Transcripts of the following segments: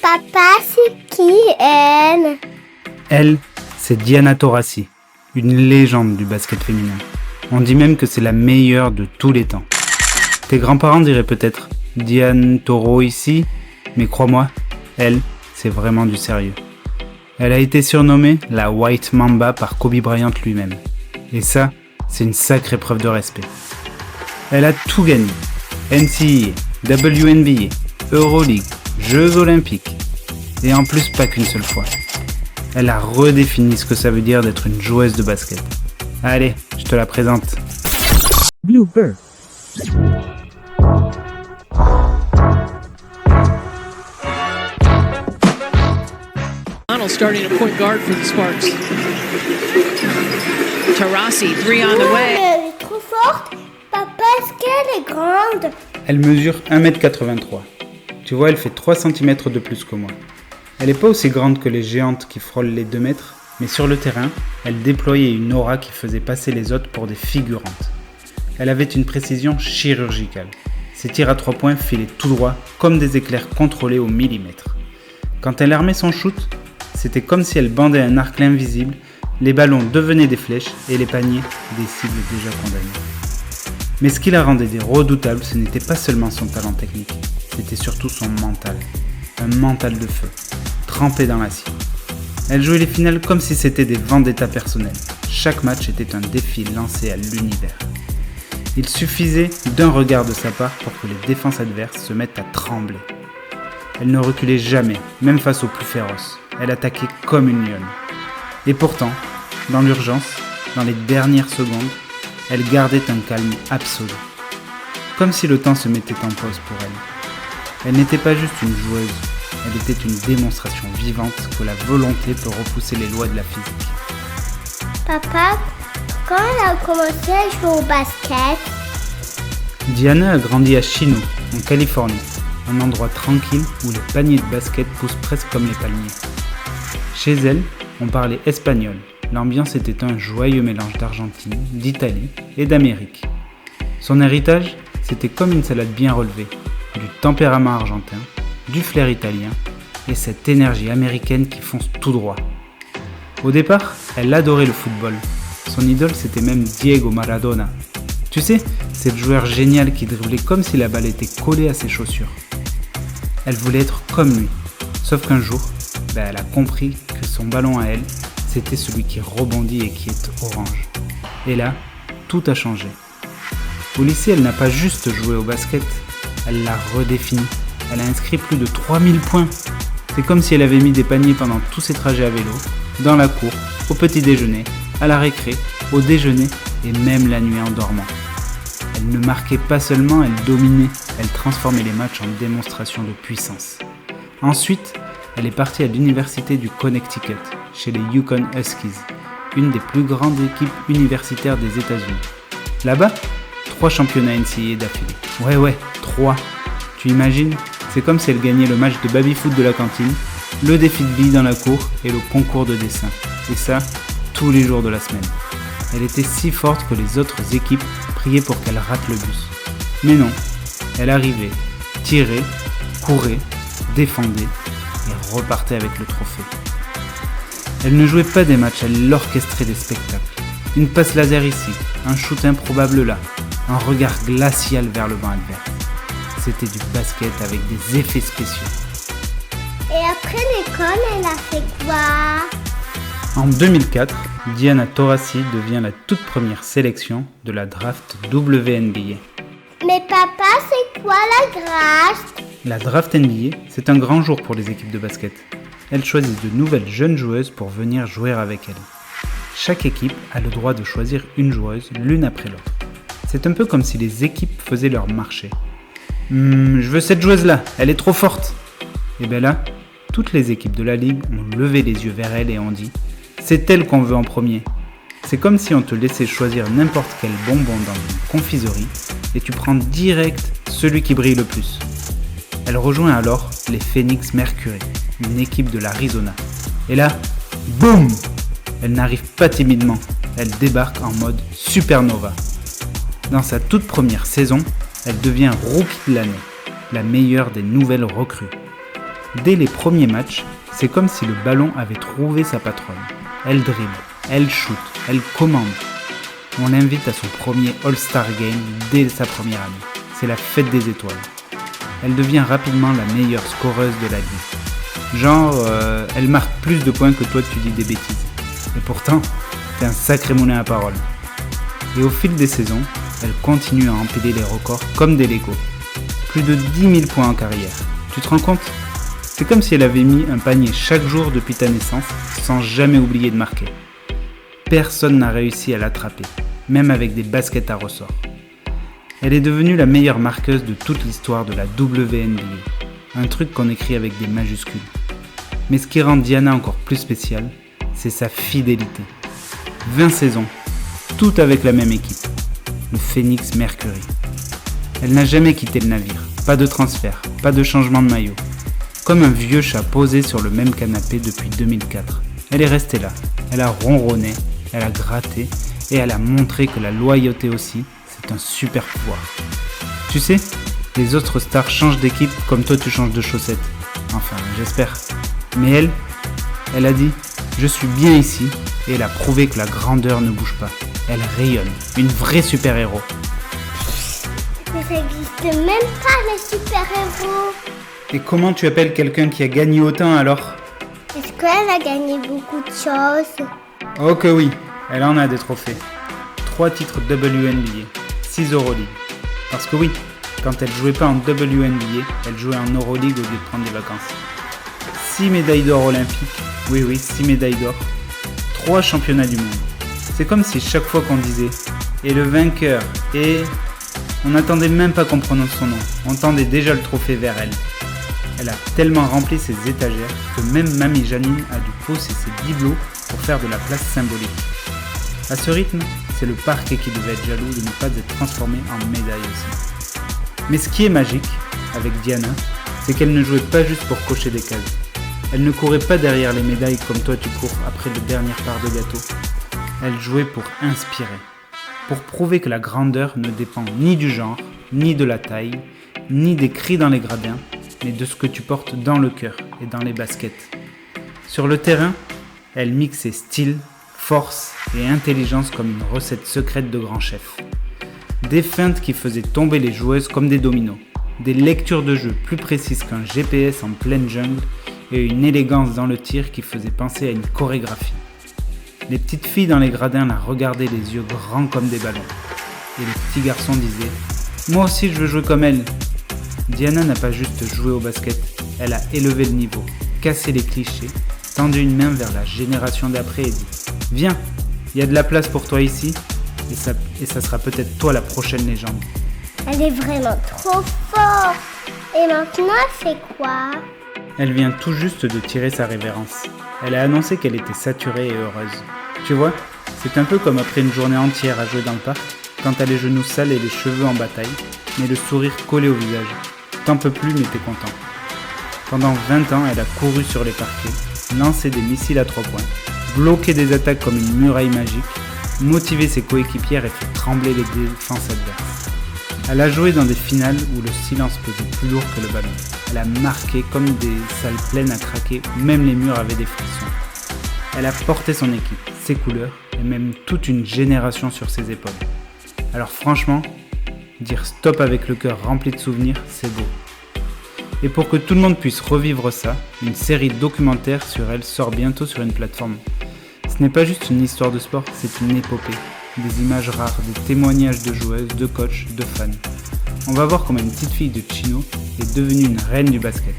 Papa, c'est qui elle? Elle, c'est Diana Taurasi, une légende du basket féminin. On dit même que c'est la meilleure de tous les temps. Tes grands-parents diraient peut-être « Diane Taureau ici », mais crois-moi, elle, c'est vraiment du sérieux. Elle a été surnommée la White Mamba par Kobe Bryant lui-même. Et ça, c'est une sacrée preuve de respect. Elle a tout gagné. NCAA, WNBA, Euroleague, Jeux Olympiques. Et en plus, pas qu'une seule fois. Elle a redéfini ce que ça veut dire d'être une joueuse de basket. Allez, je te la présente. Blooper. Starting a point guard for the Sparks. Taurasi, 3 on the way. Elle est trop forte. Papa, est-ce qu'elle est grande? Elle mesure 1m83. Tu vois, elle fait 3 cm de plus que moi. Elle n'est pas aussi grande que les géantes qui frôlent les 2 mètres, mais sur le terrain, elle déployait une aura qui faisait passer les autres pour des figurantes. Elle avait une précision chirurgicale. Ses tirs à 3 points filaient tout droit, comme des éclairs contrôlés au millimètre. Quand elle armait son shoot, c'était comme si elle bandait un arc invisible, les ballons devenaient des flèches et les paniers des cibles déjà condamnées. Mais ce qui la rendait redoutable, ce n'était pas seulement son talent technique, c'était surtout son mental. Un mental de feu, trempé dans l'acier. Elle jouait les finales comme si c'était des vendettas personnelles. Chaque match était un défi lancé à l'univers. Il suffisait d'un regard de sa part pour que les défenses adverses se mettent à trembler. Elle ne reculait jamais, même face aux plus féroces. Elle attaquait comme une lionne. Et pourtant, dans l'urgence, dans les dernières secondes, elle gardait un calme absolu. Comme si le temps se mettait en pause pour elle. Elle n'était pas juste une joueuse, elle était une démonstration vivante que la volonté peut repousser les lois de la physique. Papa, quand elle a commencé à jouer au basket? Diana a grandi à Chino, en Californie, un endroit tranquille où les paniers de basket poussent presque comme les palmiers. Chez elle, on parlait espagnol. L'ambiance était un joyeux mélange d'Argentine, d'Italie et d'Amérique. Son héritage, c'était comme une salade bien relevée, du tempérament argentin, du flair italien et cette énergie américaine qui fonce tout droit. Au départ, elle adorait le football. Son idole, c'était même Diego Maradona. Tu sais, cette joueur géniale qui driblait comme si la balle était collée à ses chaussures. Elle voulait être comme lui, sauf qu'un jour, elle a compris que son ballon à elle, c'était celui qui rebondit et qui est orange. Et là, tout a changé. Au lycée, elle n'a pas juste joué au basket, elle l'a redéfini. Elle a inscrit plus de 3000 points. C'est comme si elle avait mis des paniers pendant tous ses trajets à vélo, dans la cour, au petit déjeuner, à la récré, au déjeuner et même la nuit en dormant. Elle ne marquait pas seulement, elle dominait, elle transformait les matchs en démonstration de puissance. Ensuite, elle est partie à l'université du Connecticut, chez les Yukon Huskies, une des plus grandes équipes universitaires des États-Unis. Là-bas, 3 championnats NCAA d'affilée. Ouais, 3. Tu imagines? C'est comme si elle gagnait le match de baby-foot de la cantine, le défi de billes dans la cour et le concours de dessin. Et ça, tous les jours de la semaine. Elle était si forte que les autres équipes priaient pour qu'elle rate le bus. Mais non, elle arrivait, tirait, courait, défendait et repartait avec le trophée. Elle ne jouait pas des matchs, elle orchestrait des spectacles. Une passe laser ici, un shoot improbable là, un regard glacial vers le banc adverse. C'était du basket avec des effets spéciaux. Et après l'école, elle a fait quoi? En 2004, Diana Taurasi devient la toute première sélection de la draft WNBA. Mais papa, c'est quoi la draft? La draft NBA, c'est un grand jour pour les équipes de basket. Elles choisissent de nouvelles jeunes joueuses pour venir jouer avec elles. Chaque équipe a le droit de choisir une joueuse l'une après l'autre. C'est un peu comme si les équipes faisaient leur marché. Je veux cette joueuse-là, elle est trop forte. Et bien là, toutes les équipes de la ligue ont levé les yeux vers elle et ont dit « C'est elle qu'on veut en premier ». C'est comme si on te laissait choisir n'importe quel bonbon dans une confiserie et tu prends direct celui qui brille le plus. Elle rejoint alors les Phoenix Mercury, une équipe de l'Arizona. Et là, boum! Elle n'arrive pas timidement, elle débarque en mode supernova. Dans sa toute première saison, elle devient rookie de l'année, la meilleure des nouvelles recrues. Dès les premiers matchs, c'est comme si le ballon avait trouvé sa patronne. Elle dribble, elle shoot, elle commande. On l'invite à son premier All-Star Game dès sa première année. C'est la fête des étoiles. Elle devient rapidement la meilleure scoreuse de la ligue. Genre, elle marque plus de points que toi tu dis des bêtises. Et pourtant, c'est un sacré moulin à parole. Et au fil des saisons, elle continue à empiler les records comme des Legos. Plus de 10 000 points en carrière. Tu te rends compte ? C'est comme si elle avait mis un panier chaque jour depuis ta naissance, sans jamais oublier de marquer. Personne n'a réussi à l'attraper, même avec des baskets à ressort. Elle est devenue la meilleure marqueuse de toute l'histoire de la WNBA. Un truc qu'on écrit avec des majuscules. Mais ce qui rend Diana encore plus spéciale, c'est sa fidélité. 20 saisons, toutes avec la même équipe, le Phoenix Mercury. Elle n'a jamais quitté le navire, pas de transfert, pas de changement de maillot. Comme un vieux chat posé sur le même canapé depuis 2004. Elle est restée là, elle a ronronné, elle a gratté et elle a montré que la loyauté aussi, c'est un super pouvoir. Tu sais, les autres stars changent d'équipe comme toi tu changes de chaussettes. Enfin, j'espère. Mais elle a dit « Je suis bien ici » et elle a prouvé que la grandeur ne bouge pas. Elle rayonne, une vraie super-héros. Mais ça n'existe même pas, les super-héros. Et comment tu appelles quelqu'un qui a gagné autant alors ? Est-ce qu'elle a gagné beaucoup de choses? Oh que oui, elle en a des trophées. 3 titres WNBA, 6 Euroleague. Parce que oui, quand elle jouait pas en WNBA, elle jouait en Euroleague au lieu de prendre des vacances. 6 médailles d'or olympiques, oui, 6 médailles d'or. 3 championnats du monde. C'est comme si chaque fois qu'on disait « et le vainqueur » et... On n'attendait même pas qu'on prononce son nom, on tendait déjà le trophée vers elle. Elle a tellement rempli ses étagères que même Mamie Janine a dû poser ses bibelots pour faire de la place symbolique. À ce rythme, c'est le parquet qui devait être jaloux de ne pas être transformé en médaille aussi. Mais ce qui est magique, avec Diana, c'est qu'elle ne jouait pas juste pour cocher des cases. Elle ne courait pas derrière les médailles comme toi tu cours après le dernier part de gâteau. Elle jouait pour inspirer. Pour prouver que la grandeur ne dépend ni du genre, ni de la taille, ni des cris dans les gradins, mais de ce que tu portes dans le cœur et dans les baskets. Sur le terrain, elle mixait style, force et intelligence comme une recette secrète de grand chef. Des feintes qui faisaient tomber les joueuses comme des dominos, des lectures de jeu plus précises qu'un GPS en pleine jungle et une élégance dans le tir qui faisait penser à une chorégraphie. Les petites filles dans les gradins la regardaient les yeux grands comme des ballons. Et les petits garçons disaient « Moi aussi je veux jouer comme elle ». Diana n'a pas juste joué au basket, elle a élevé le niveau, cassé les clichés, tendu une main vers la génération d'après et dit « Viens, il y a de la place pour toi ici, et ça sera peut-être toi la prochaine légende. » Elle est vraiment trop forte. Et maintenant, elle fait quoi? Elle vient tout juste de tirer sa révérence. Elle a annoncé qu'elle était saturée et heureuse. Tu vois, c'est un peu comme après une journée entière à jouer dans le parc, quand t'as les genoux sales et les cheveux en bataille, mais le sourire collé au visage. T'en peux plus mais t'es content. Pendant 20 ans, elle a couru sur les parquets, lancé des missiles à 3 points, bloqué des attaques comme une muraille magique, motivé ses coéquipières et fait trembler les défenses adverses. Elle a joué dans des finales où le silence pesait plus lourd que le ballon. Elle a marqué comme des salles pleines à craquer où même les murs avaient des frissons. Elle a porté son équipe, ses couleurs et même toute une génération sur ses épaules. Alors franchement, dire stop avec le cœur rempli de souvenirs, c'est beau. Et pour que tout le monde puisse revivre ça, une série documentaire sur elle sort bientôt sur une plateforme. Ce n'est pas juste une histoire de sport, c'est une épopée. Des images rares, des témoignages de joueuses, de coachs, de fans. On va voir comment une petite fille de Chino est devenue une reine du basket.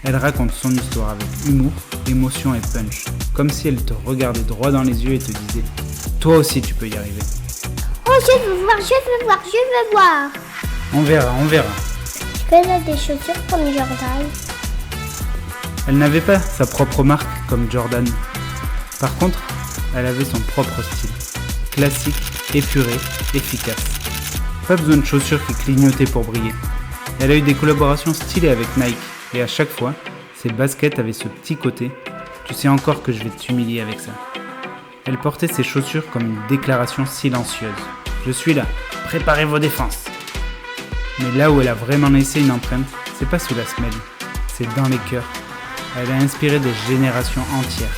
Elle raconte son histoire avec humour, émotion et punch, comme si elle te regardait droit dans les yeux et te disait « Toi aussi tu peux y arriver ». Oh, je veux voir. On verra. Est-ce qu'elle a des chaussures comme Jordan? Elle n'avait pas sa propre marque comme Jordan. Par contre, elle avait son propre style. Classique, épuré, efficace. Pas besoin de chaussures qui clignotaient pour briller. Elle a eu des collaborations stylées avec Nike et à chaque fois, ses baskets avaient ce petit côté « Tu sais encore que je vais t'humilier avec ça ». Elle portait ses chaussures comme une déclaration silencieuse. « Je suis là, préparez vos défenses ». Mais là où elle a vraiment laissé une empreinte, c'est pas sous la semelle, c'est dans les cœurs. Elle a inspiré des générations entières.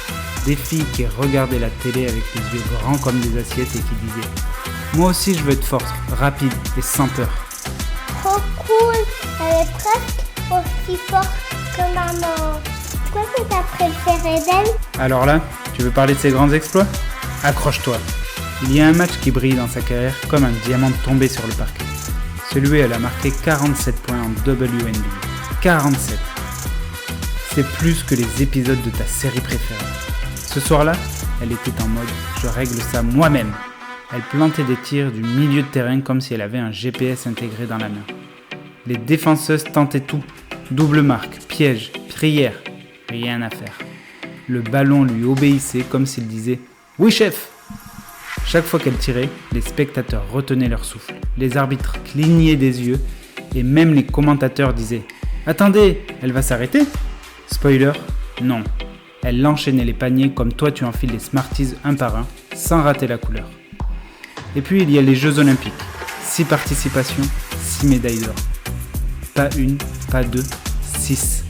Des filles qui regardaient la télé avec les yeux grands comme des assiettes et qui disaient « Moi aussi je veux être forte, rapide et sans peur ». Trop cool. Elle est presque aussi forte que maman. Quoi que t'as préféré d'elle? Alors là, tu veux parler de ses grands exploits? Accroche-toi. Il y a un match qui brille dans sa carrière comme un diamant tombé sur le parquet. Celui où elle a marqué 47 points en WNBA. 47. C'est plus que les épisodes de ta série préférée. Ce soir-là, elle était en mode « je règle ça moi-même ». Elle plantait des tirs du milieu de terrain comme si elle avait un GPS intégré dans la main. Les défenseuses tentaient tout. Double marque, piège, prière. Rien à faire. Le ballon lui obéissait comme s'il disait « oui chef ». Chaque fois qu'elle tirait, les spectateurs retenaient leur souffle. Les arbitres clignaient des yeux et même les commentateurs disaient « attendez, elle va s'arrêter ?» Spoiler, non. Elle enchaînait les paniers comme toi tu enfiles les Smarties un par un, sans rater la couleur. Et puis il y a les Jeux Olympiques. 6 participations, 6 médailles d'or. Pas une, pas deux, 6.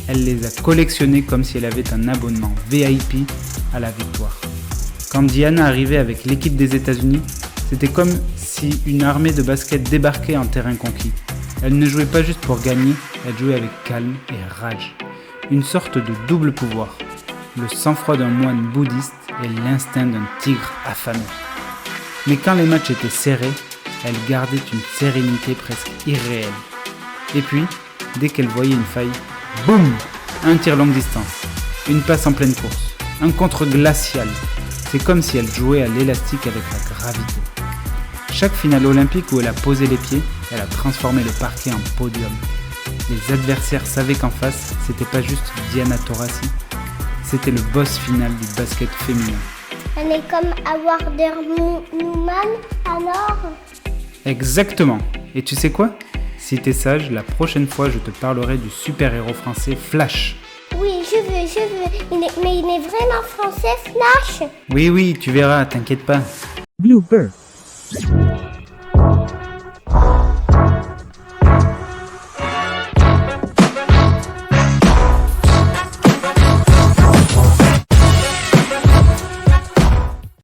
Elle les a collectionnées comme si elle avait un abonnement VIP à la victoire. Quand Diana arrivait avec l'équipe des États-Unis, c'était comme si une armée de basket débarquait en terrain conquis. Elle ne jouait pas juste pour gagner, elle jouait avec calme et rage. Une sorte de double pouvoir, le sang-froid d'un moine bouddhiste et l'instinct d'un tigre affamé. Mais quand les matchs étaient serrés, elle gardait une sérénité presque irréelle. Et puis, dès qu'elle voyait une faille, boum! Un tir longue distance, une passe en pleine course, un contre glacial. C'est comme si elle jouait à l'élastique avec la gravité. Chaque finale olympique où elle a posé les pieds, elle a transformé le parquet en podium. Les adversaires savaient qu'en face, c'était pas juste Diana Taurasi, c'était le boss final du basket féminin. Elle est comme Wonder Woman, alors? Exactement. Et tu sais quoi? Si t'es sage, la prochaine fois je te parlerai du super-héros français Flash. Oui, je veux. Mais il est vraiment français, Flash? Oui, tu verras, t'inquiète pas. Blue Bird.